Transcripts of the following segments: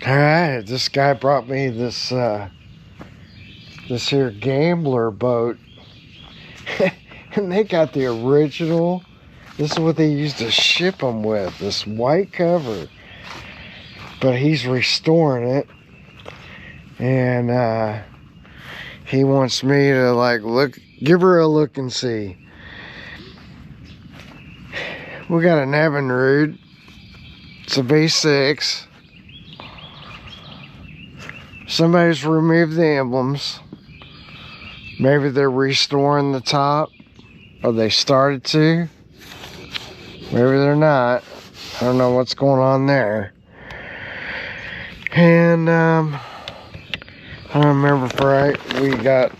Alright, this guy brought me this this here gambler boat. And they got the original. This is what they used to ship them with, this white cover. But he's restoring it. And he wants me to like give her a look and see. We got an Evinrude. It's a V6. Somebody's removed the emblems. Maybe they're restoring the top, or they started to. Maybe they're not. I don't know what's going on there. And I don't remember if right. We got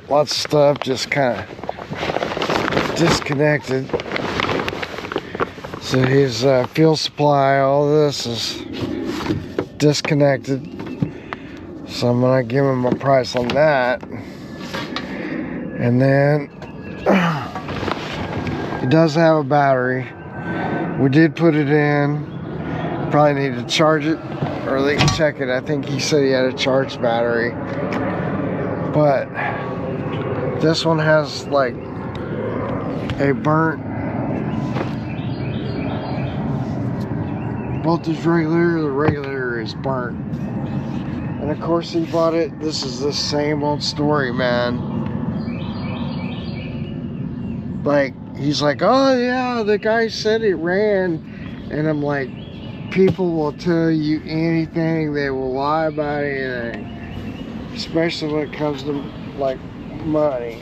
lots of stuff just kind of disconnected. So his fuel supply, all this is disconnected. So I'm gonna give him a price on that. And then it does have a battery. We did put it in. Probably need to charge it, or at least check it. I think he said he had a charged battery. But this one has like a burnt voltage regulator. The regulator is burnt. And of course he bought it. This is the same old story, man. Like, he's like, oh yeah, the guy said it ran. And I'm like, people will tell you anything. They will lie about anything. Especially when it comes to like money,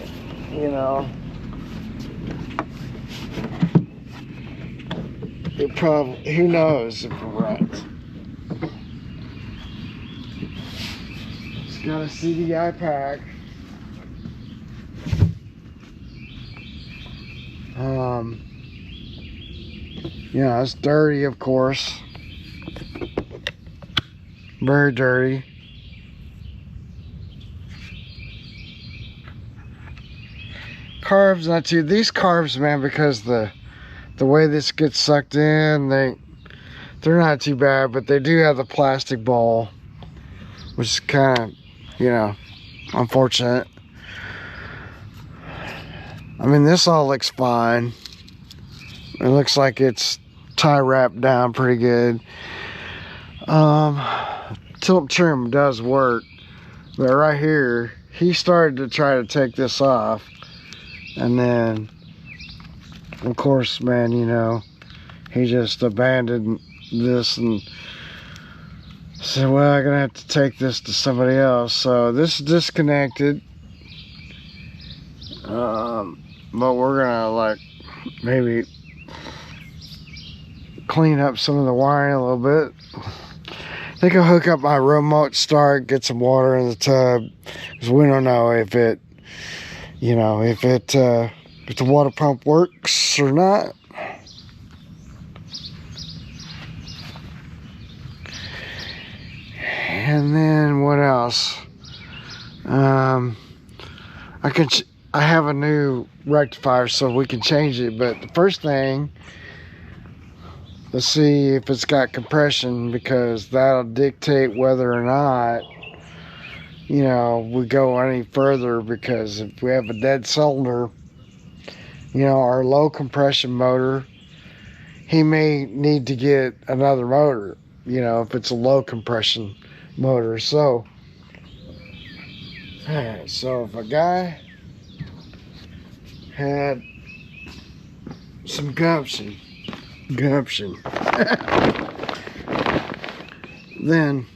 you know. It probably, who knows if it runs. It's got a CDI pack. Yeah, it's dirty, of course. Very dirty. Carbs, not too. These carbs, man, because the way this gets sucked in, they're not too bad, but they do have the plastic ball, which is kind of, you know, unfortunate. I mean, this all looks fine. It looks like it's tie wrapped down pretty good. Tilt trim does work, but right here, he started to try to take this off, and then, of course, man, you know, he just abandoned this and said, well, I'm gonna have to take this to somebody else. So this is disconnected. But we're gonna like maybe clean up some of the wiring a little bit. I think I'll hook up my remote start, get some water in the tub, because we don't know if it, you know, if the water pump works or not. And then what else? I have a new rectifier, so we can change it. But the first thing, let's see if it's got compression, because that'll dictate whether or not, you know, we go any further. Because if we have a dead cylinder, you know, our low compression motor, he may need to get another motor, you know, if it's a low compression motor. So, alright, so if a guy had some gumption, then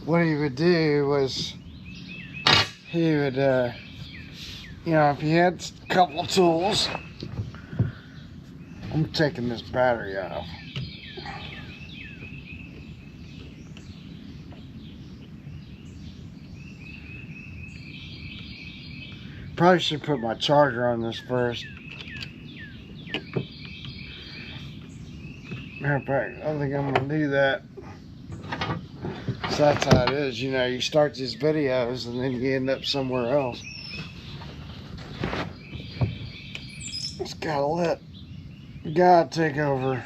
what he would do was he would, you know, if he had a couple of tools. I'm taking this battery off. Probably should put my charger on this first. Matter of fact, I don't think I'm gonna do that. So that's how it is, you know, you start these videos and then you end up somewhere else. Just gotta let God take over.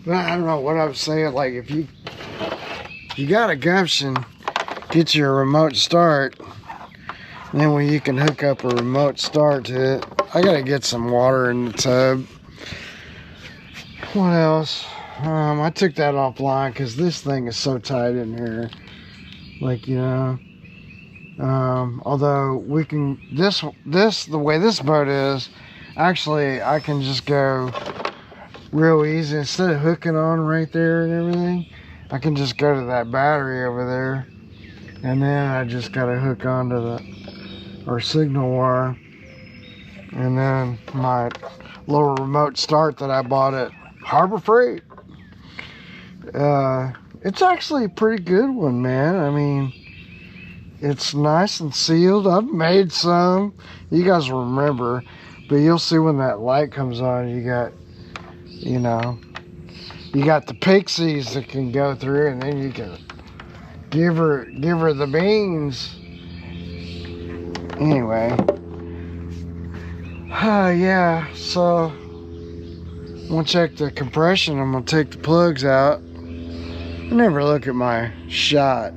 But I don't know what I was saying. Like, if you got a gumption, get your remote start. And then when you can hook up a remote start to it. I gotta get some water in the tub. What else? I took that offline because this thing is so tight in here. Like, you know, although we can, the way this boat is, actually I can just go real easy. Instead of hooking on right there and everything, I can just go to that battery over there, and then I just gotta hook onto our signal wire, and then my little remote start that I bought at Harbor Freight. It's actually a pretty good one, man. I mean, it's nice and sealed. I've made some. You guys will remember, but you'll see when that light comes on. You got, you know, you got the pixies that can go through, and then you can give her the beans. Anyway, yeah. So I'm gonna check the compression. I'm gonna take the plugs out. I never look at my shot.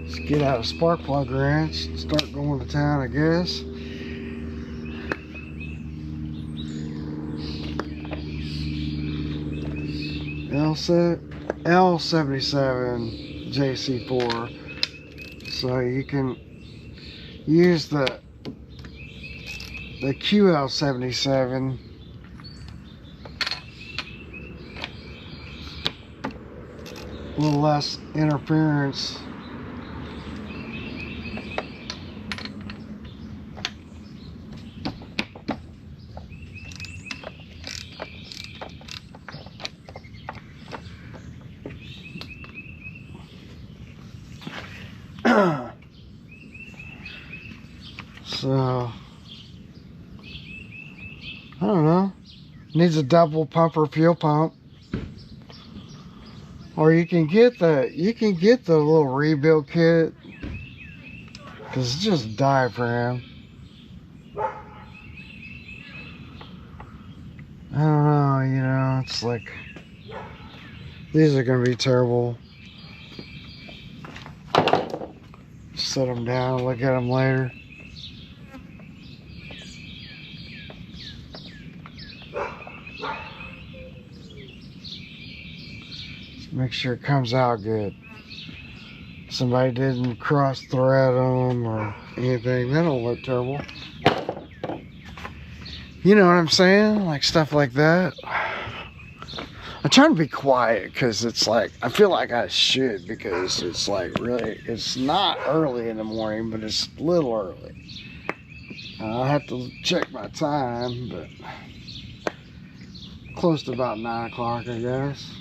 Let's get out a spark plug wrench and start going to town, I guess. L77 JC4. So you can use the QL77. A little less interference. So I don't know. Needs a double pumper fuel pump. Or you can get the little rebuild kit, because it's just diaphragm. I don't know, you know, it's like, these are gonna be terrible. Set them down, look at them later. Make sure it comes out good. Somebody didn't cross thread them or anything. That don't look terrible. You know what I'm saying? Like stuff like that. I'm trying to be quiet because it's like, I feel like I should, because it's like really, it's not early in the morning, but it's a little early. I'll have to check my time, but close to about 9 o'clock, I guess.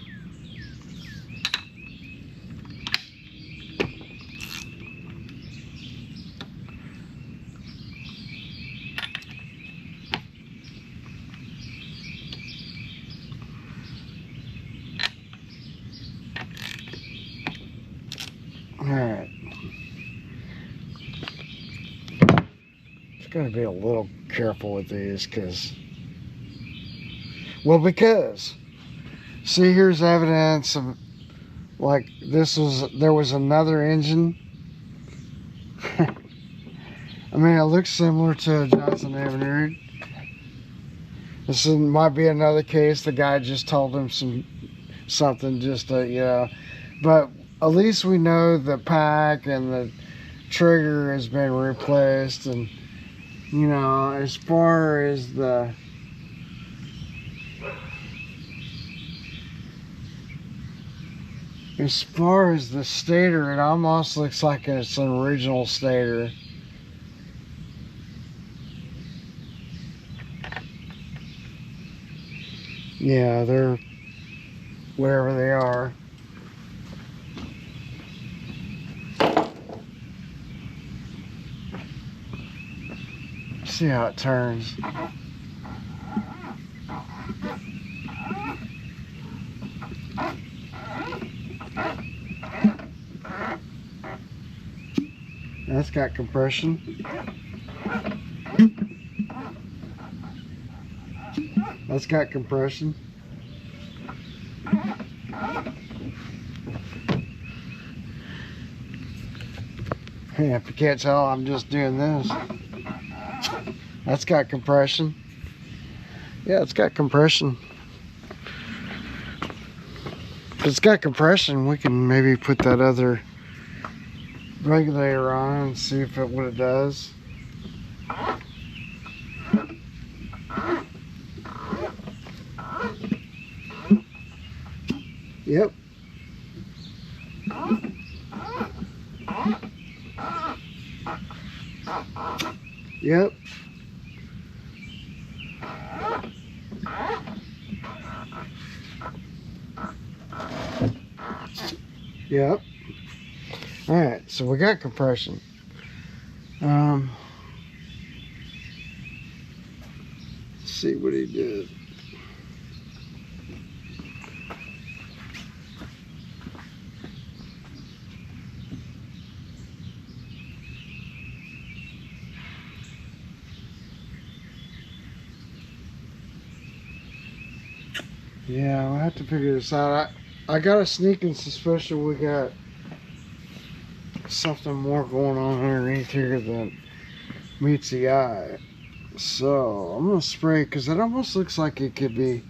Alright. Just gotta be a little careful with these, because see, here's evidence of, like, there was another engine. I mean, it looks similar to a Johnson Evinrude. This might be another case. The guy just told him something just to, you know, but at least we know the pack and the trigger has been replaced. And, you know, as far as the stator, it almost looks like it's an original stator. Yeah, they're wherever they are. See how it turns. That's got compression. That's got compression. Yeah, if you can't tell, I'm just doing this. That's got compression. Yeah, it's got compression. If it's got compression, we can maybe put that other regulator on and see if what it does. Yep. Yep. Yep. All right, so we got compression. Let's see what he did. Yeah, we'll have to figure this out. I got a sneaking suspicion we got something more going on underneath here than meets the eye. So I'm gonna spray because it almost looks like it could be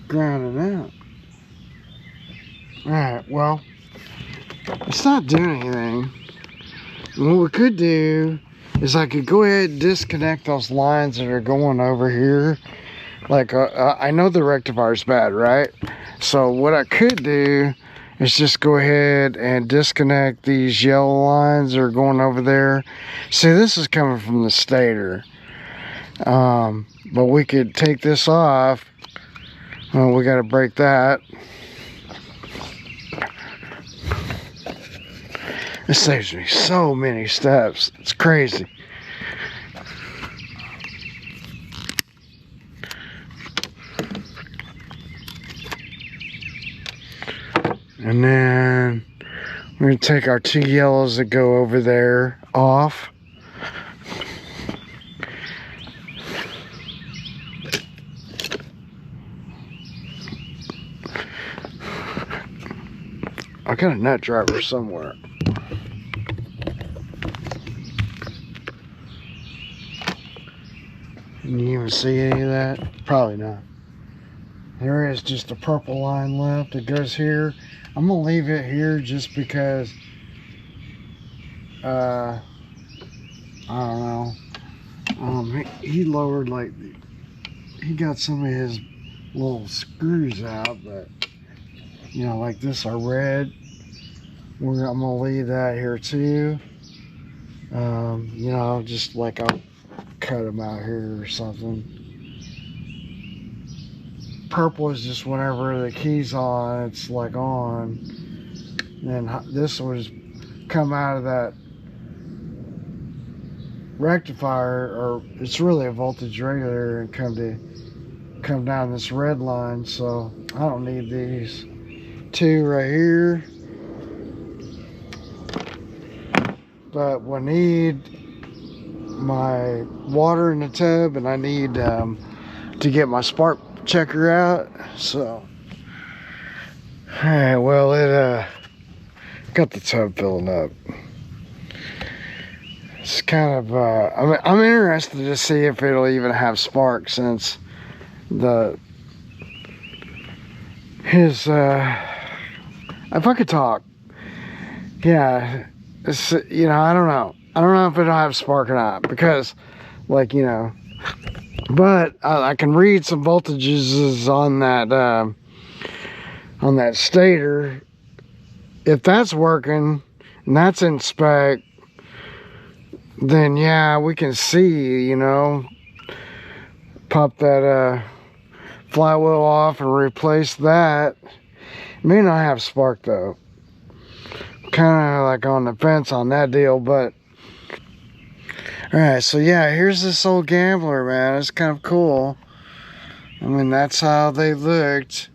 grounding out. Alright, well, it's not doing anything. And what we could do is I could go ahead and disconnect those lines that are going over here. Like, I know the rectifier's bad, right? So what I could do is just go ahead and disconnect these yellow lines that are going over there. See, this is coming from the stator. But we could take this off. Well, we got to break that. This saves me so many steps. It's crazy. And then we're going to take our two yellows that go over there off. I got a nut driver somewhere. Can you even see any of that? Probably not. There is just a purple line left. It goes here. I'm gonna leave it here just because I don't know. He lowered, like, he got some of his little screws out, but you know, like this are red. I'm gonna leave that here too. You know, just like I'll cut them out here or something. Purple is just whenever the key's on, it's like on. And then this would come out of that rectifier, or it's really a voltage regulator, and come down this red line. So I don't need these two right here, but we need my water in the tub, and I need to get my spark checker out. So alright, well, it got the tub filling up. It's kind of I'm interested to see if it'll even have spark, since his if I could talk, yeah, it's, you know, I don't know if it'll have spark or not, because, like, you know, but I can read some voltages on that stator. If that's working and that's in spec, then yeah, we can see, you know, pop that flywheel off and replace that. It may not have spark though. Kind of like on the fence on that deal, but alright, so yeah, here's this old Gambler, man. It's kind of cool. I mean, that's how they looked.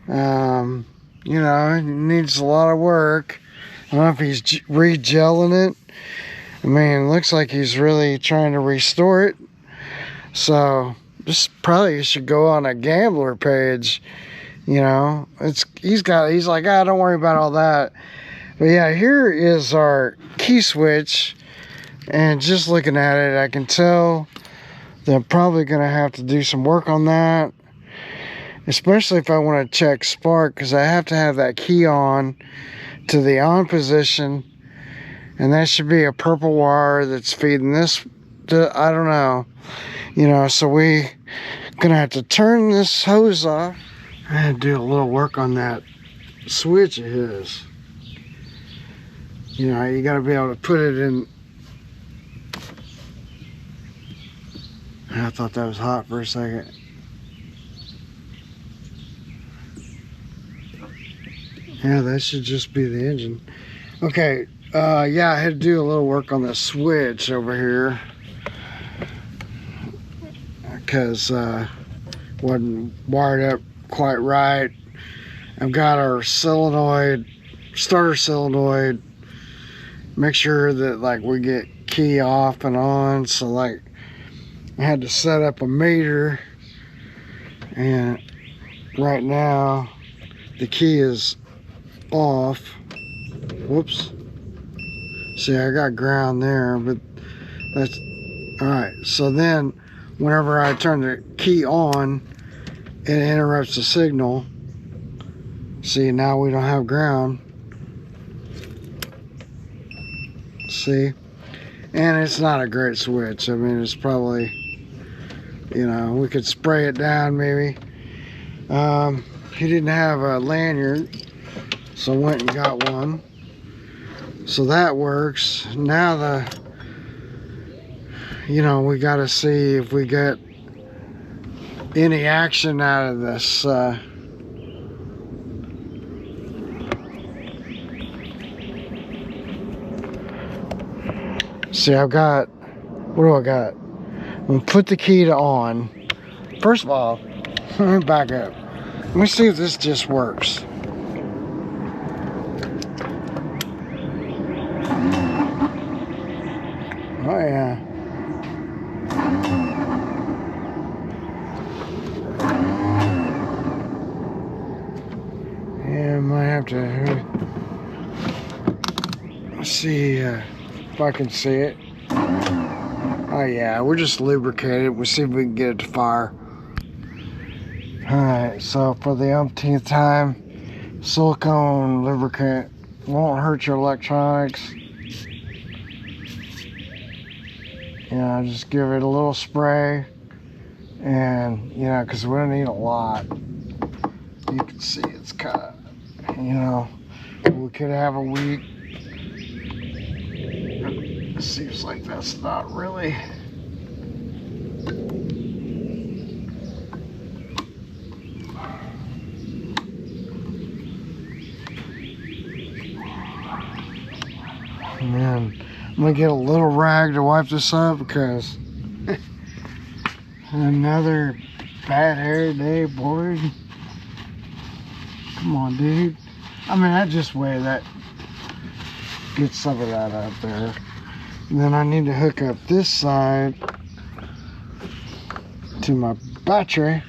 You know, it needs a lot of work. I don't know if he's re-gelling it I mean, it looks like he's really trying to restore it. So this probably should go on a gambler page. You know, he's like, ah, don't worry about all that. But yeah, here is our key switch, and just looking at it, I can tell that I'm probably gonna have to do some work on that, especially if I want to check spark, because I have to have that key on to the on position, and that should be a purple wire that's feeding this to, I don't know, you know. So we gonna have to turn this hose off. I had to do a little work on that switch of his. You know, you got to be able to put it in. I thought that was hot for a second. Yeah, that should just be the engine. Okay, yeah, I had to do a little work on the switch over here, because wasn't wired up quite right. I've got our solenoid, starter solenoid, make sure that like we get key off and on. So like I had to set up a meter, and right now the key is off. Whoops. See, I got ground there, but that's all right. So then whenever I turn the key on, it interrupts the signal. See, now we don't have ground. See, and it's not a great switch. I mean, it's probably, you know, we could spray it down maybe. He didn't have a lanyard, so I went and got one. So that works. Now you know, we got to see if we get any action out of this. See, I've got, what do I got? I'm gonna put the key to on. First of all, let me back up. Let me see if this just works. Oh yeah. Yeah, I might have to see if I can see it. Oh yeah, we're just lubricated. We'll see if we can get it to fire. Alright, so for the umpteenth time, silicone lubricant won't hurt your electronics. You know, just give it a little spray, and you know, because we don't need a lot. You can see it's kind of, you know, we could have a week. It seems like that's not really. Man, I'm gonna get a little rag to wipe this up, because another bad hair day, boy. Come on, dude. I mean, I just weigh that, get some of that out there. And then I need to hook up this side to my battery.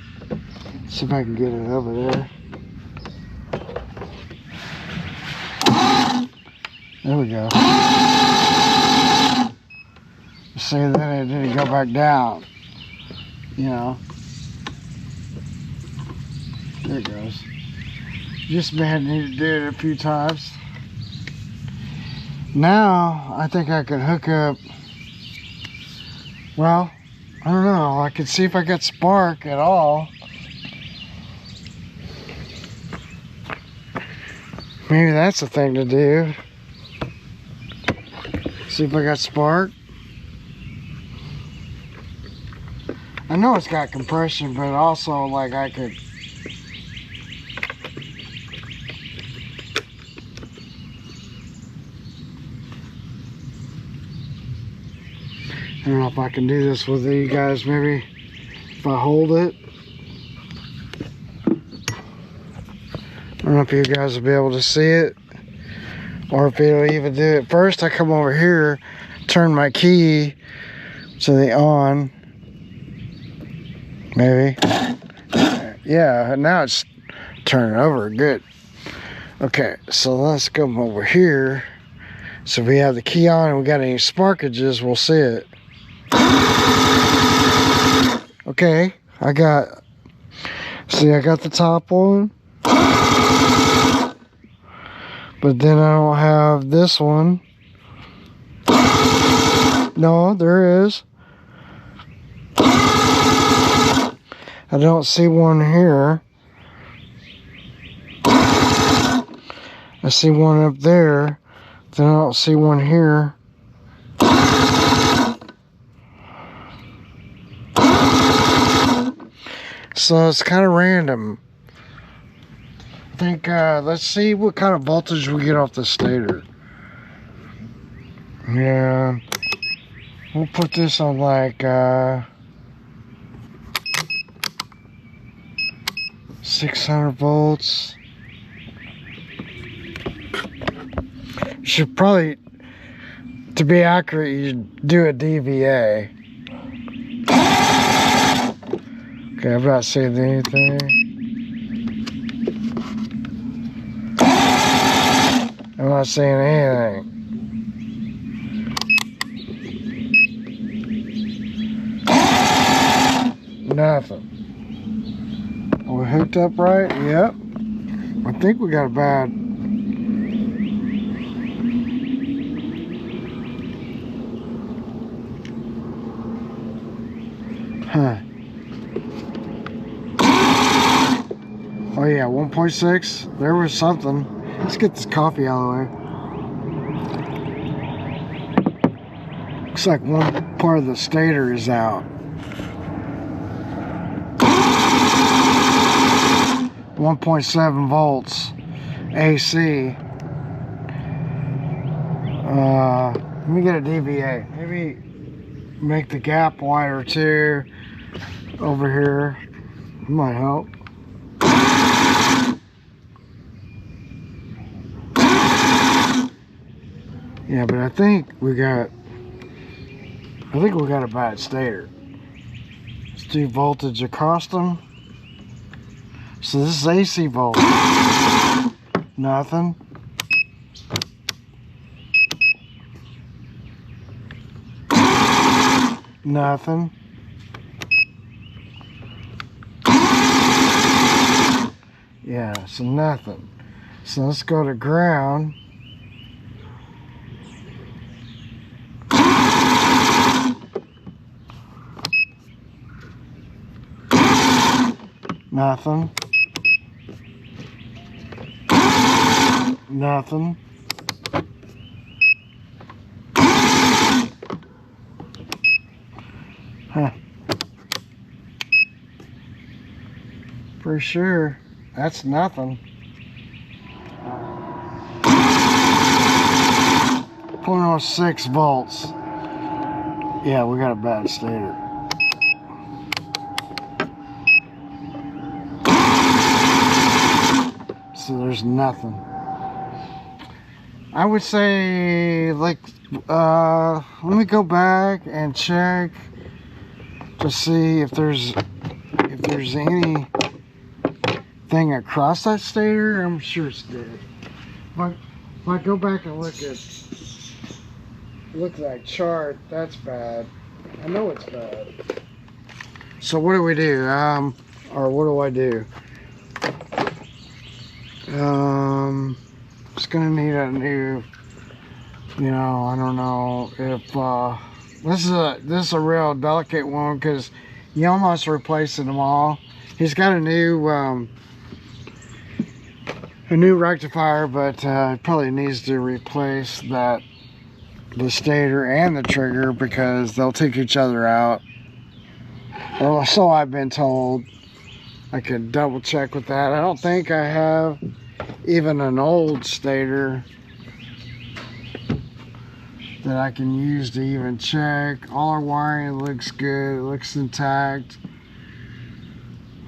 See if I can get it over there. There we go. See, then it didn't go back down. You know. There it goes. Just may need to do it a few times. Now, I think I can hook up, well, I don't know. I can see if I got spark at all. Maybe that's the thing to do. See if I got spark. I know it's got compression, but also like I could. I don't know if I can do this with you guys, maybe if I hold it. I don't know if you guys will be able to see it. Or if it'll even do it first, I come over here, turn my key to the on. Maybe. Yeah, now it's turning over. Good. Okay, so let's come over here. So if we have the key on and we got any sparkages, we'll see it. Okay, I got the top one. But then I don't have this one. No, there is. I don't see one here. I see one up there. Then I don't see one here. So it's kind of random. I think, let's see what kind of voltage we get off the stator. Yeah. We'll put this on like, 600 volts. Should probably, to be accurate, you do a DVA. Okay, I'm not seeing anything. I'm not seeing anything. Nothing. Are we hooked up right? Yep. I think we got a bad. Huh. Oh yeah, 1.6. There was something. Let's get this coffee out of the way. Looks like one part of the stator is out. 1.7 volts AC. Let me get a DVA. Maybe make the gap wider too over here. Might help. Yeah, but I think we got a bad stator. Let's do voltage across them. So this is AC voltage. Nothing. Nothing. Yeah, so nothing. So let's go to ground. Nothing. Nothing. Huh. For sure, that's nothing. 0.06 volts. Yeah, we got a bad stator. So there's nothing. I would say, like, let me go back and check to see if there's anything across that stator. I'm sure it's dead. But if I go back and look at that chart, that's bad. I know it's bad. So what do we do? Or what do I do? It's gonna need a new, I don't know if this is a real delicate one because you almost replacing them all. He's got a new rectifier, but probably needs to replace the stator and the trigger because they'll take each other out. Well, so I've been told. I could double check with that. I don't think I have even an old stator that I can use to even check. All our wiring looks good. It looks intact.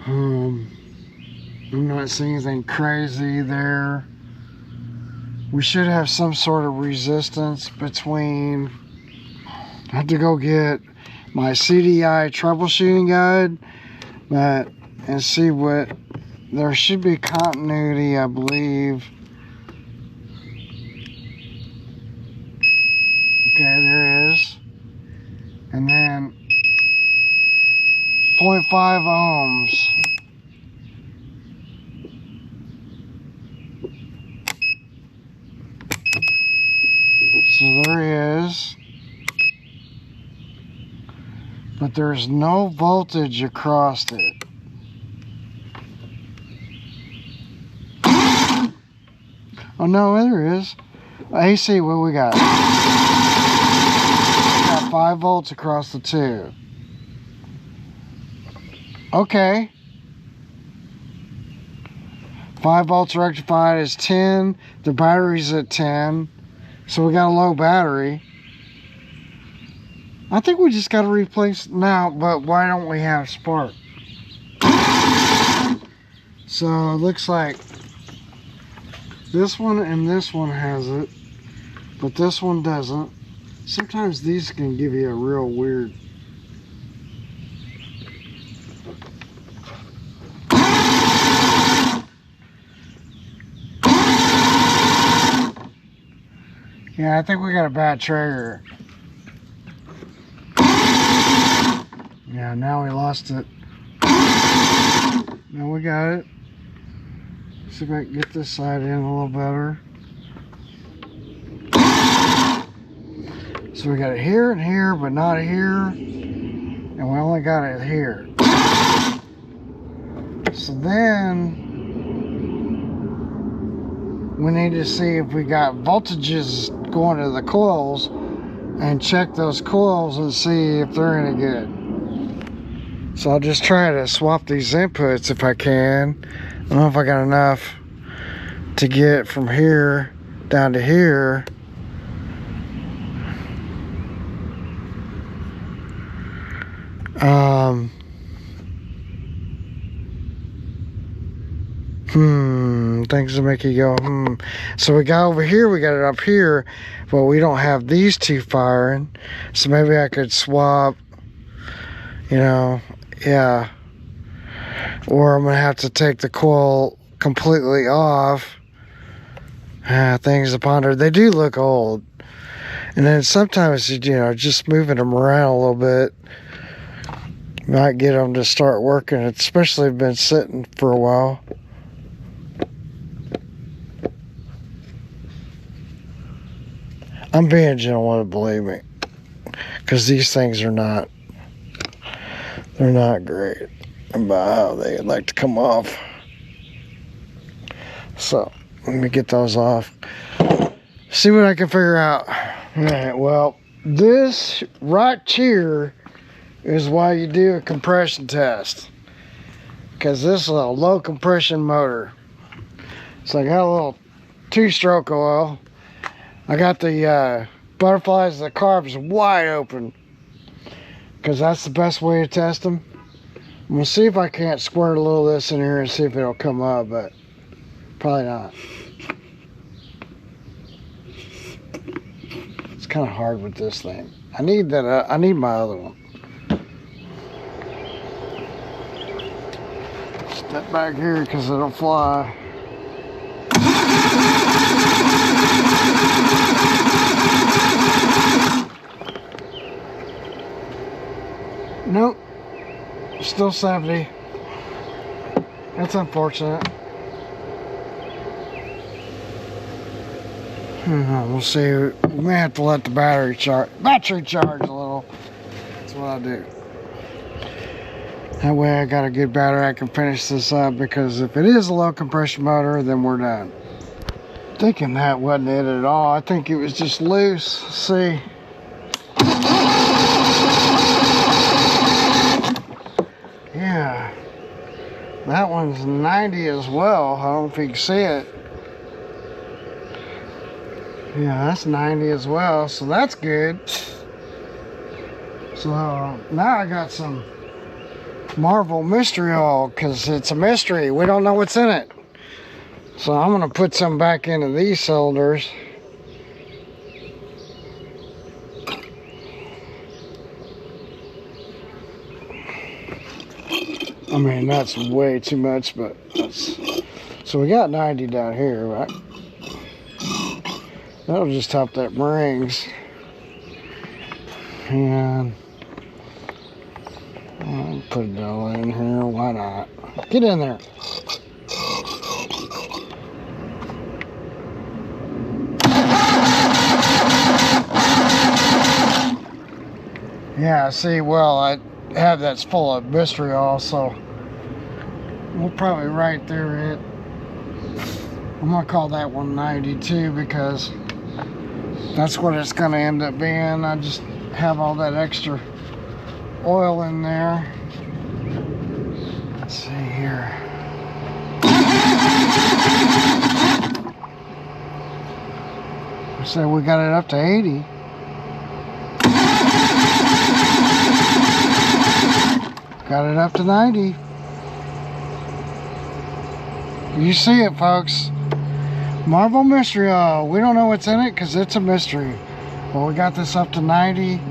I'm not seeing anything crazy there. we should have some sort of resistance between. I have to go get my CDI troubleshooting guide, and see what. There should be continuity, I believe. Okay, there is. And then 0.5 ohms. So there is. But there's no voltage across it. Oh no, there is. AC, what we got? We got 5 volts across the two. Okay. 5 volts rectified is 10. The battery's at 10. So we got a low battery. I think we just got to replace now, but why don't we have spark? So it looks like this one and this one has it, but this one doesn't. Sometimes these can give you a real weird. Yeah, I think we got a bad trigger. Yeah, now we lost it. Now we got it. See if I can get this side in a little better. So we got it here and here, but not here. And we only got it here. So then we need to see if we got voltages going to the coils and check those coils and see if they're any good. So I'll just try to swap these inputs if I can. I don't know if I got enough to get from here down to here. Things that make you go, So we got over here, we got it up here, but we don't have these two firing. So maybe I could swap, you know, yeah. Or I'm gonna have to take the coil completely off. Things to ponder. They do look old. And then sometimes, you know, just moving them around a little bit might get them to start working, especially if they've been sitting for a while. I'm being gentle, believe me, because these things are not, they're not great about how they like to come off. So let me get those off, see what I can figure out. All right, well, this right here is why you do a compression test, because this is a low compression motor. So I got a little 2-stroke oil. I got the butterflies, the carbs wide open, because that's the best way to test them. I'm gonna see if I can't squirt a little of this in here and see if it'll come up, but probably not. It's kind of hard with this thing. I need that. I need my other one. Step back here because it'll fly. Nope, still 70. That's unfortunate. We'll see. We may have to let the battery charge a little. That's what I'll do. That way I got a good battery. I can finish this up, because if it is a low compression motor, then we're done. Thinking that wasn't it at all. I think it was just loose. See. Yeah, that one's 90 as well. I don't know if you can see it. Yeah, that's 90 as well, so that's good. So now I got some Marvel mystery oil, because it's a mystery. We don't know what's in it. So I'm gonna put some back into these cylinders. I mean, that's way too much, but that's... So we got 90 down here, right? That'll just top that rings. And I'll put it all in here, why not? Get in there. Yeah, see, well, I have that's full of mystery oil, so we'll probably right there it. I'm gonna call that one 92 because that's what it's gonna end up being. I just have all that extra oil in there. Let's see here. So we got it up to 80. Got it up to 90. You see it, folks. Marble mystery oil. We don't know what's in it because it's a mystery. Well, we got this up to 90.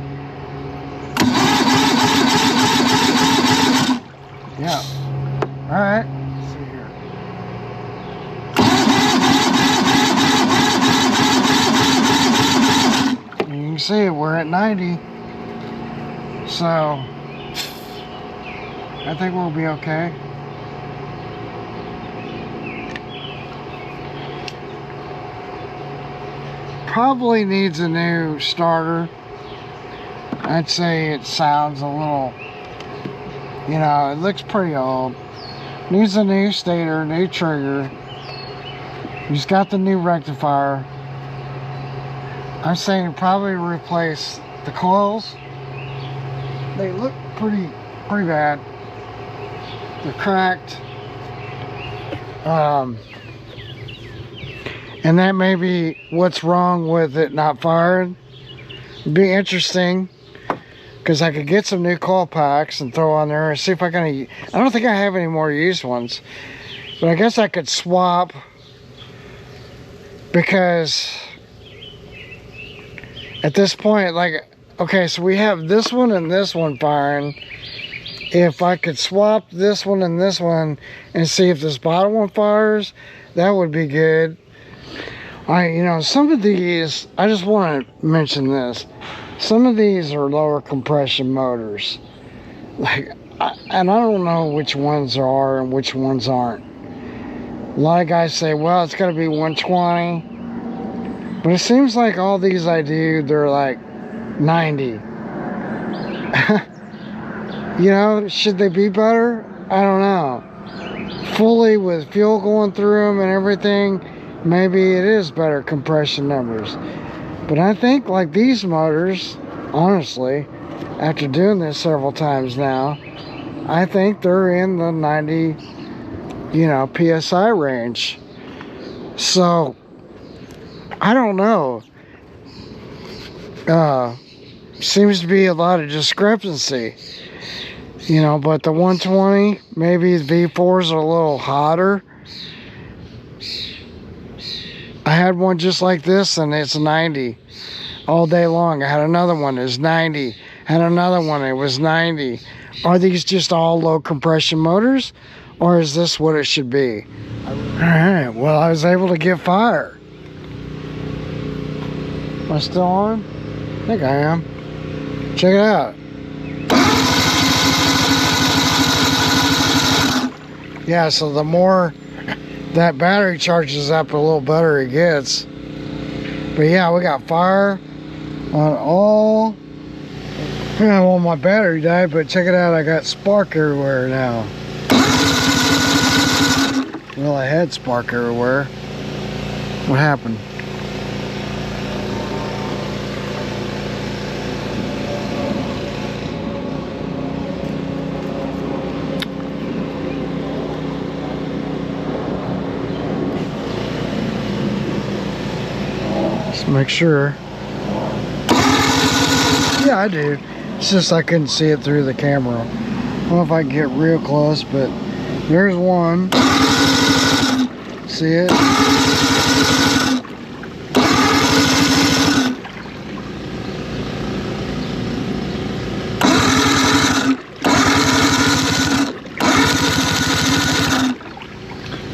Yeah. Alright. Let's see here. You can see it, we're at 90. So I think we'll be okay. Probably needs a new starter. I'd say it sounds a little, you know, it looks pretty old. Needs a new stator, new trigger. He's got the new rectifier. I'm saying probably replace the coils. They look pretty bad. They're cracked. And that may be what's wrong with it not firing. It'd be interesting because I could get some new coil packs and throw on there and see if I can. I don't think I have any more used ones, but I guess I could swap because at this point, like, okay, so we have this one and this one firing. If I could swap this one and this one and see if this bottom one fires, that would be good. You know, some of these, I just want to mention this. Some of these are lower compression motors. And I don't know which ones are and which ones aren't. A lot of guys say, well, it's got to be 120. But it seems like all these I do, they're like 90. You know, should they be better? I don't know. Fully with fuel going through them and everything, maybe it is better compression numbers. But I think like these motors, honestly, after doing this several times now, I think they're in the 90, you know, PSI range. So, I don't know. Seems to be a lot of discrepancy. You know, but the 120, maybe the V4s are a little hotter. I had one just like this and it's 90 all day long. I had another one, it was 90. Had another one, it was 90. Are these just all low compression motors? Or is this what it should be? Alright, well, I was able to get fire. Am I still on? I think I am. Check it out. Yeah, so the more that battery charges up, the little better it gets. But yeah, we got fire on all. Well, my battery died, but check it out, I got spark everywhere now. Well, I had spark everywhere. What happened? Make sure. Yeah, I do. It's just I couldn't see it through the camera. I don't know if I can get real close, but there's one. See it?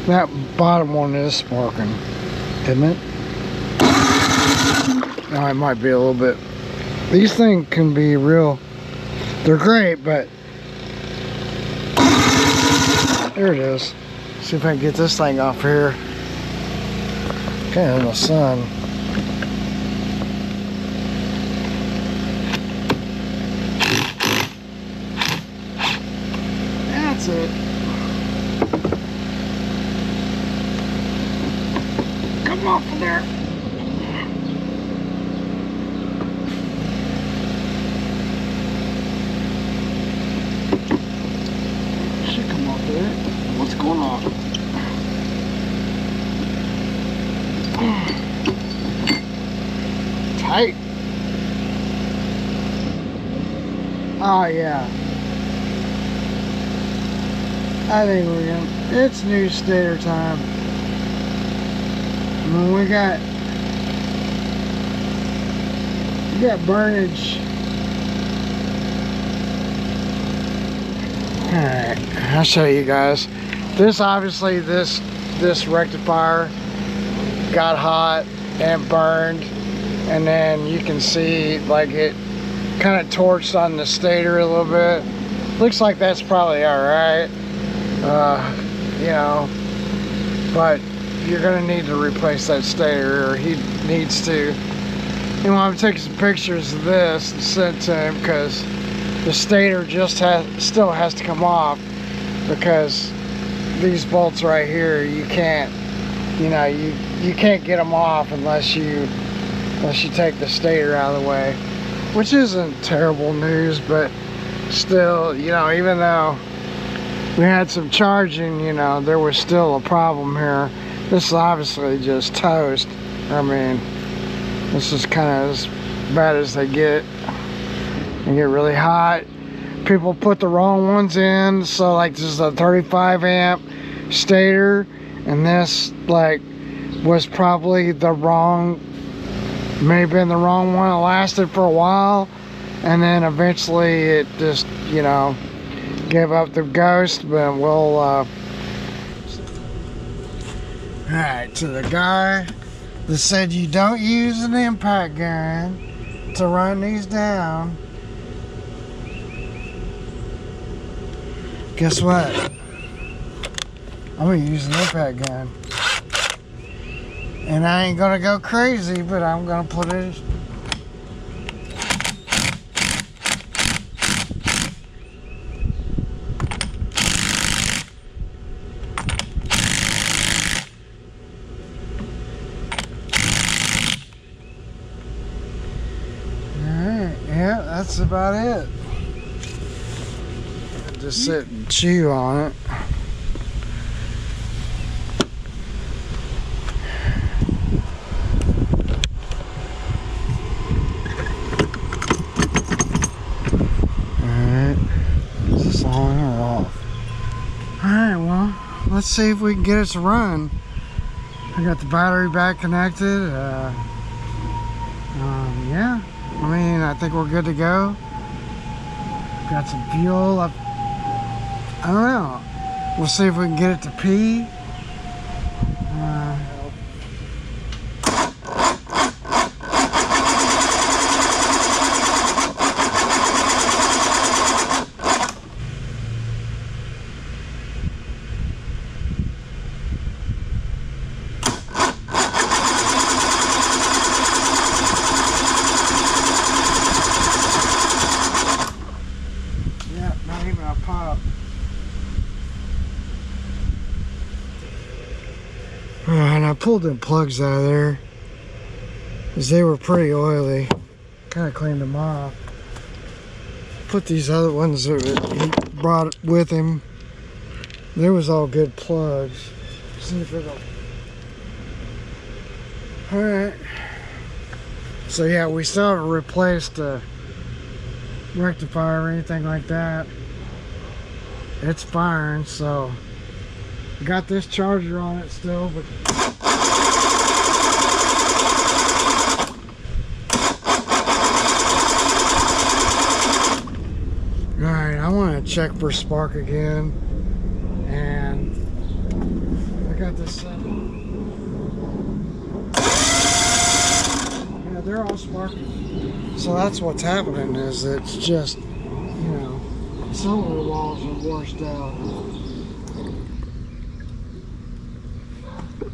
That bottom one is sparking, isn't it? No, it might be a little bit. These things can be real. They're great, but there it is. See if I can get this thing off here. Kind of in the sun. That's it. Come off of there. Should come off there. What's going on? Tight. Oh yeah. I think we're gonna. It's new stator time. I mean, we got burnage. Alright, I'll show you guys. This obviously this rectifier got hot and burned, and then you can see like it kind of torched on the stator a little bit. Looks like that's probably alright. You know, but you're gonna need to replace that stator, or he needs to. You know, I'm taking some pictures of this and sent to him because the stator just still has to come off, because these bolts right here, you can't, you know, you can't get them off unless you take the stator out of the way, which isn't terrible news, but still, you know, even though we had some charging, you know, there was still a problem here. This is obviously just toast. I mean, this is kind of as bad as they get. They get really hot. People put the wrong ones in. So like this is a 35 amp stator, and this like was probably the wrong, may have been the wrong one. It lasted for a while, and then eventually it just, you know, gave up the ghost. But we'll alright, to the guy that said you don't use an impact gun to run these down, guess what? I'm gonna use an impact gun. And I ain't gonna go crazy, but I'm gonna put it. Alright, yeah, that's about it. Just sit and chew on it. Alright. Is this on or off? Alright, well, let's see if we can get it to run. I got the battery back connected. Yeah, I mean, I think we're good to go. Got some fuel. I don't know. We'll see if we can get it to pee. Yeah, not even a pop. And I pulled them plugs out of there because they were pretty oily. Kind of cleaned them off. Put these other ones that he brought with him. They was all good plugs. See if it'll. Alright. So yeah, we still haven't replaced the rectifier or anything like that. It's firing, so Got this charger on it still, but alright, I want to check for spark again, and I got this set. Yeah, they're all sparking. So that's what's happening, is it's just, you know, some of the walls are washed out.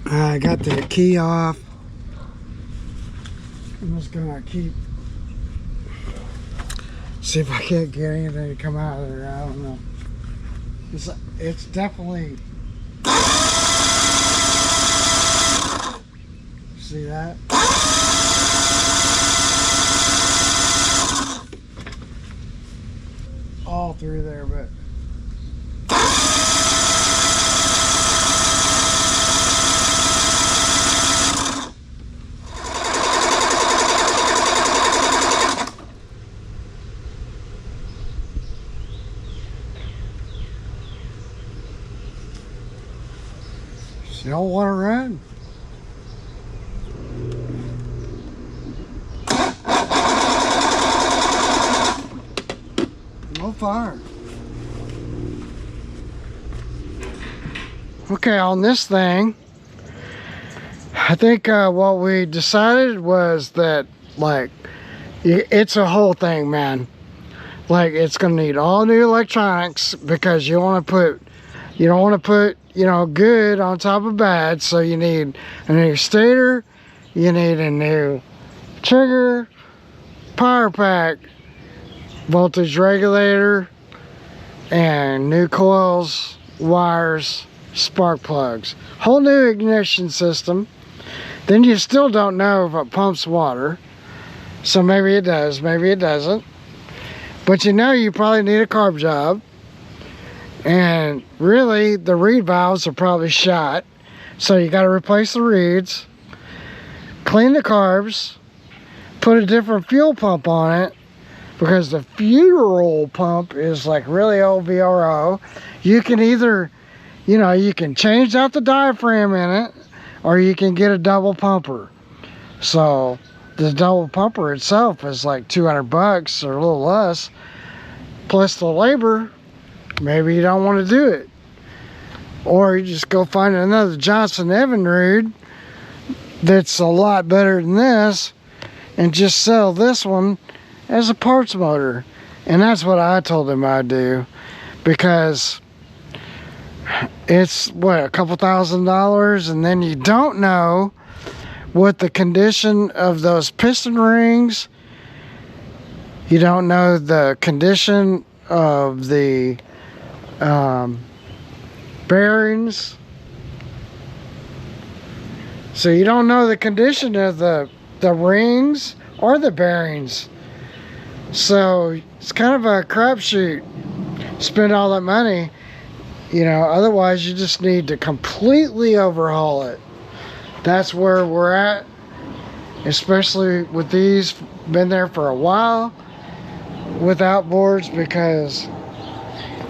I got the key off. I'm just gonna see if I can't get anything to come out of there. I don't know. It's definitely, see that? All through there, but you don't want to run. No fire. Okay, on this thing, I think what we decided was that, like, it's a whole thing, man. Like, it's gonna need all new electronics, because you don't want to put, you know, good on top of bad. So you need a new stator, you need a new trigger, power pack, voltage regulator, and new coils, wires, spark plugs, whole new ignition system. Then you still don't know if it pumps water, so maybe it does, maybe it doesn't, but you know you probably need a carb job. And really, the reed valves are probably shot, so you got to replace the reeds, clean the carbs, put a different fuel pump on it, because the fuel pump is like really old VRO. You can either, you know, you can change out the diaphragm in it, or you can get a double pumper. So the double pumper itself is like 200 bucks or a little less, plus the labor. Maybe you don't want to do it, or you just go find another Johnson Evinrude that's a lot better than this, and just sell this one as a parts motor. And that's what I told him I'd do, because it's what, a couple $1,000, and then you don't know what the condition of those piston rings, you don't know the condition of the bearings, so you don't know the condition of the rings or the bearings. So it's kind of a crapshoot. Spend all that money, you know, otherwise you just need to completely overhaul it. That's where we're at, especially with these. Been there for a while with outboards, because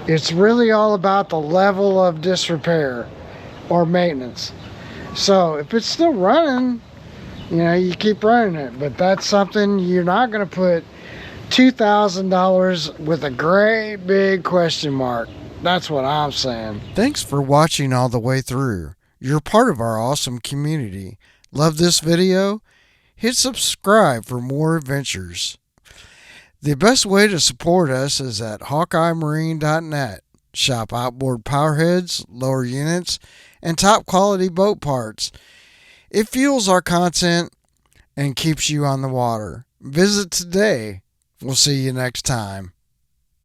it's really all about the level of disrepair or maintenance. So if it's still running, you know, you keep running it. But that's something you're not going to put $2,000 with a great big question mark. That's what I'm saying. Thanks for watching all the way through. You're part of our awesome community. Love this video? Hit subscribe for more adventures. The best way to support us is at hawkeyemarine.net. Shop outboard powerheads, lower units, and top quality boat parts. It fuels our content and keeps you on the water. Visit today. We'll see you next time.